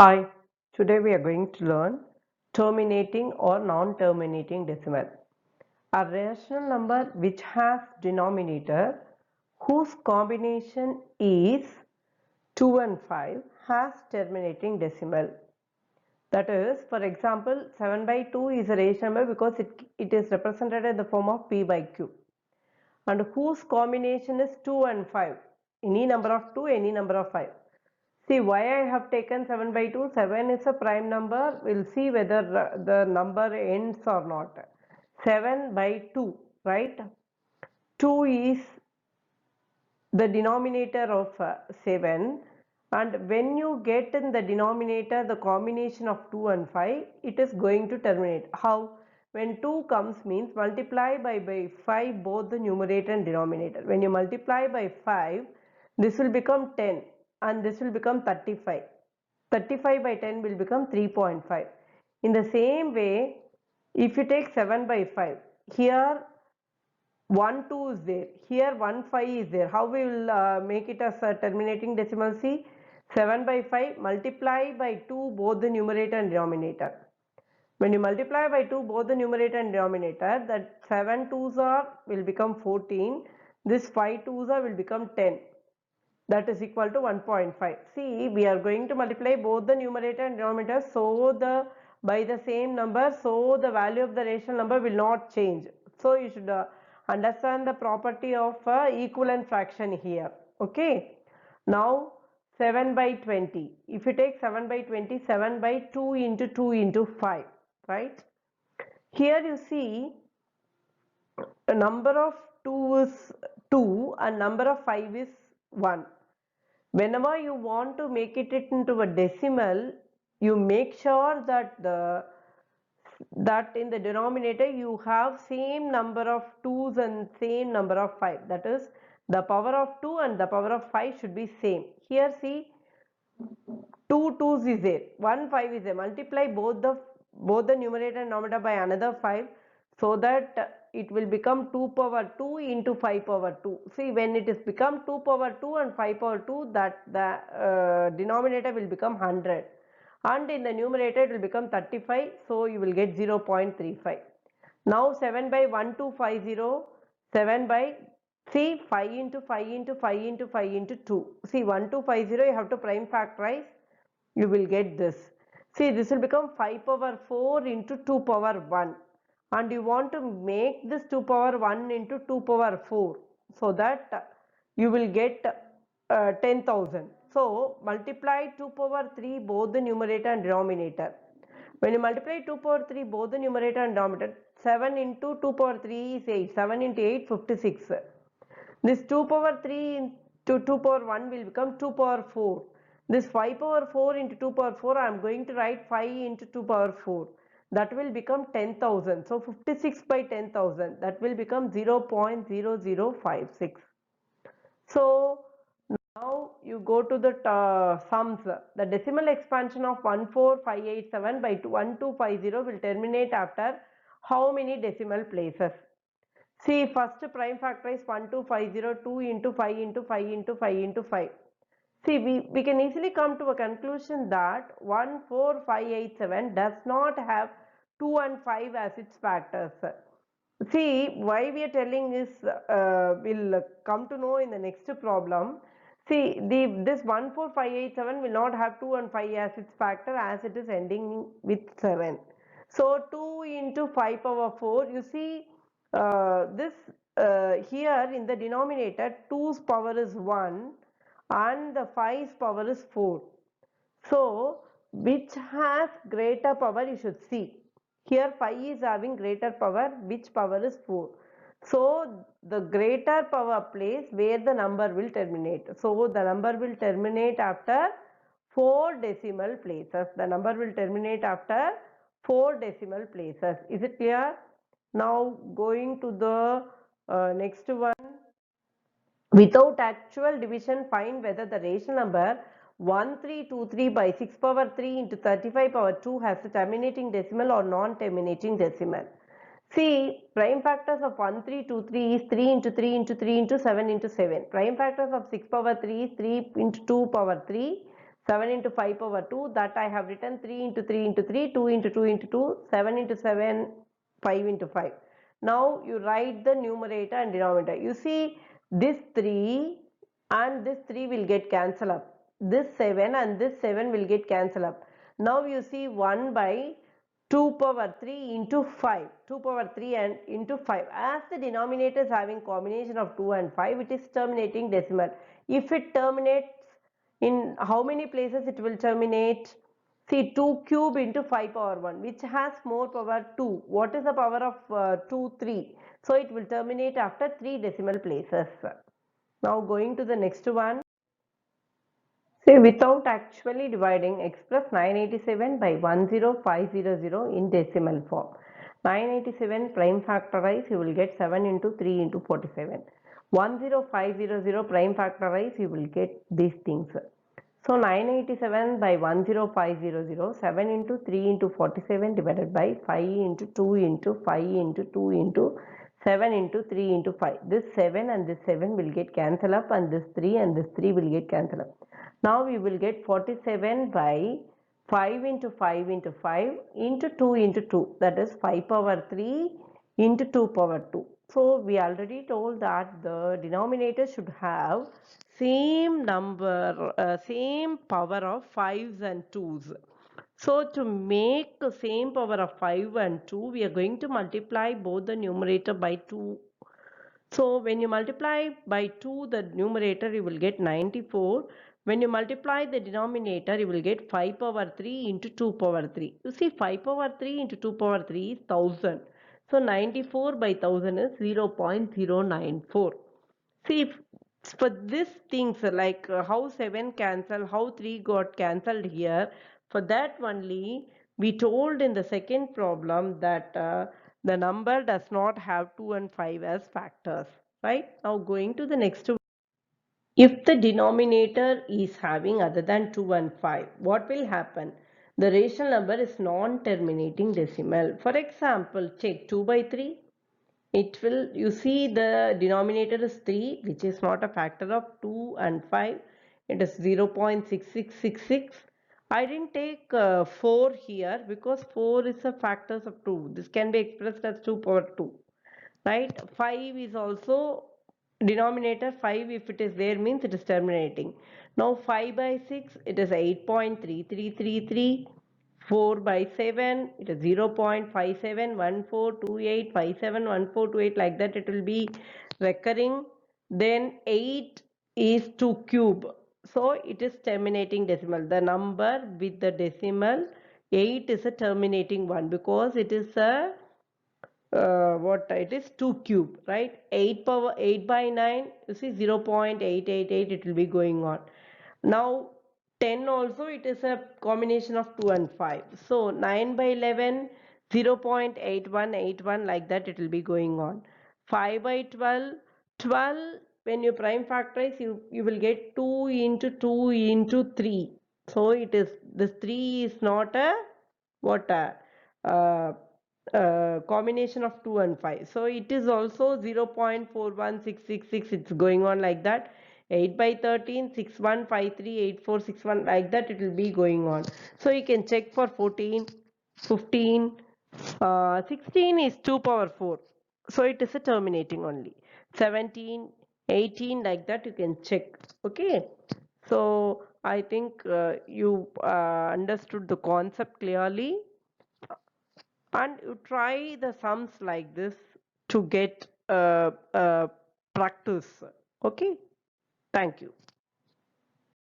Hi, today we are going to learn terminating or non-terminating decimal. A rational number which has denominator whose combination is 2 and 5 has terminating decimal. That is, for example, 7 by 2 is a rational number because it is represented in the form of p by q. And whose combination is 2 and 5. Any number of 2, any number of 5. See why I have taken 7 by 2. 7 is a prime number. We'll see whether the number ends or not. 7 by 2, right? 2 is the denominator of 7, and when you get in the denominator the combination of 2 and 5, it is going to terminate. How? When 2 comes means multiply by 5 both the numerator and denominator. When you multiply by 5, this will become 10 and this will become 35. 35 by 10 will become 3.5. In the same way, if you take 7 by 5, here 1 2 is there, here 1 5 is there. How we will make it as a terminating decimal? See, 7 by 5 multiply by 2 both the numerator and denominator. When you multiply by 2 both the numerator and denominator, that 7 2s are will become 14, this 5 2s are will become 10, that is equal to 1.5. See, we are going to multiply both the numerator and denominator, so by the same number, so the value of the rational number will not change. So you should understand the property of equivalent fraction here. Okay. Now 7 by 20. If you take 7 by 20, 7 by 2 into 2 into 5, right? Here you see a number of 2 is 2 and number of 5 is 1. Whenever you want to make it into a decimal, you make sure that in the denominator you have same number of 2's and same number of 5. That is, the power of 2 and the power of 5 should be same. Here see, 2 2's is there, 1 5 is there. Multiply both the numerator and denominator by another 5, so that it will become 2 power 2 into 5 power 2. See, when it is become 2 power 2 and 5 power 2, that the denominator will become 100 and in the numerator it will become 35, so you will get 0.35. Now 7 by 1250, 7 by, see, 5 into 5 into 5 into 5 into 2. See, 1250 you have to prime factorize, you will get this. See, this will become 5 power 4 into 2 power 1, and you want to make this 2 power 1 into 2 power 4, so that you will get 10,000. So multiply 2 power 3 both the numerator and denominator. When you multiply 2 power 3 both the numerator and denominator, 7 into 2 power 3 is 8, 7 into 8 56. This 2 power 3 into 2 power 1 will become 2 power 4. This 5 power 4 into 2 power 4, I am going to write 5 into 2 power 4. That will become 10,000. So 56 by 10,000, that will become 0.0056. So now you go to the sums. The decimal expansion of 14587 by 1250 will terminate after how many decimal places? See, first prime factorize 1250, 2 into 5 into 5 into 5 into 5. See, we can easily come to a conclusion that 14587 does not have 2 and 5 as its factors. See, why we are telling is, we'll come to know in the next problem. See, this 14587 will not have 2 and 5 as its factor, as it is ending with 7. So 2 into 5 power 4, you see, this here in the denominator 2's power is 1 and the 5's power is 4. So which has greater power, you should see. Here 5 is having greater power, which power is 4. So the greater power place where the number will terminate. So the number will terminate after 4 decimal places. The number will terminate after 4 decimal places. Is it clear? Now going to the next one. Without actual division, find whether the rational number 1323 by 6 power 3 into 35 power 2 has a terminating decimal or non-terminating decimal. See, prime factors of 1323 is 3 into 3 into 3 into 7 into 7. Prime factors of 6 power 3 is 3 into 2 power 3, 7 into 5 power 2, that I have written 3 into 3 into 3, 2 into 2 into 2, 7 into 7, 5 into 5. Now you write the numerator and denominator. You see this 3 and this 3 will get cancelled up. This 7 and this 7 will get cancelled up. Now you see 1 by 2 power 3 into 5. 2 power 3 and into 5. As the denominator is having combination of 2 and 5, it is terminating decimal. If it terminates in how many places it will terminate? See 2 cube into 5 power 1, which has more power 2. What is the power of 2? 3. So it will terminate after 3 decimal places. Now going to the next one. Say without actually dividing, express 987 by 10500 in decimal form. 987 prime factorize, you will get 7 into 3 into 47. 10500 prime factorize, you will get these things. So 987 by 10500, 7 into 3 into 47 divided by 5 into 2 into 5 into 2 into 7 into 3 into 5. This 7 and this 7 will get cancelled up, and this 3 and this 3 will get cancelled up. Now we will get 47 by 5 into 5 into 5 into 2 into 2, that is 5 power 3 into 2 power 2. So we already told that the denominator should have same number, same power of 5s and 2s. So to make the same power of 5 and 2, we are going to multiply both the numerator by 2. So when you multiply by 2 the numerator, you will get 94. When you multiply the denominator, you will get 5 power 3 into 2 power 3. You see 5 power 3 into 2 power 3 is 1000. So 94 by 1000 is 0.094. See, for these things like how 7 cancel, how 3 got cancelled here, for that only we told in the second problem that the number does not have 2 and 5 as factors. Right? Now going to the next. If the denominator is having other than 2 and 5, what will happen? The rational number is non-terminating decimal. For example, check 2 by 3. It will, you see the denominator is 3, which is not a factor of 2 and 5. It is 0.6666. I didn't take 4 here because 4 is a factors of 2. This can be expressed as 2 power 2. Right? 5 is also denominator 5, if it is there means it is terminating. Now 5 by 6, it is 8.3333. 4 by 7, it is 0.571428571428, like that it will be recurring. Then 8 is 2 cube, so it is terminating decimal. The number with the decimal 8 is a terminating one because it is a what it is 2 cube, right? 8 power 8 by 9, you see 0.888, it will be going on. Now 10 also, it is a combination of 2 and 5. So 9 by 11, 0.8181, like that it will be going on. 5 by 12, 12 when you prime factorize, you will get 2 into 2 into 3. So it is, this 3 is not a what a combination of 2 and 5. So it is also 0.41666, it's going on like that. 8 by 13, 6153, 8461, like that it will be going on. So you can check for 14, 15, 16 is 2 power 4. So it is a terminating only. 17, 18, like that you can check. Okay. So I think you understood the concept clearly, and you try the sums like this to get practice. Okay. Thank you.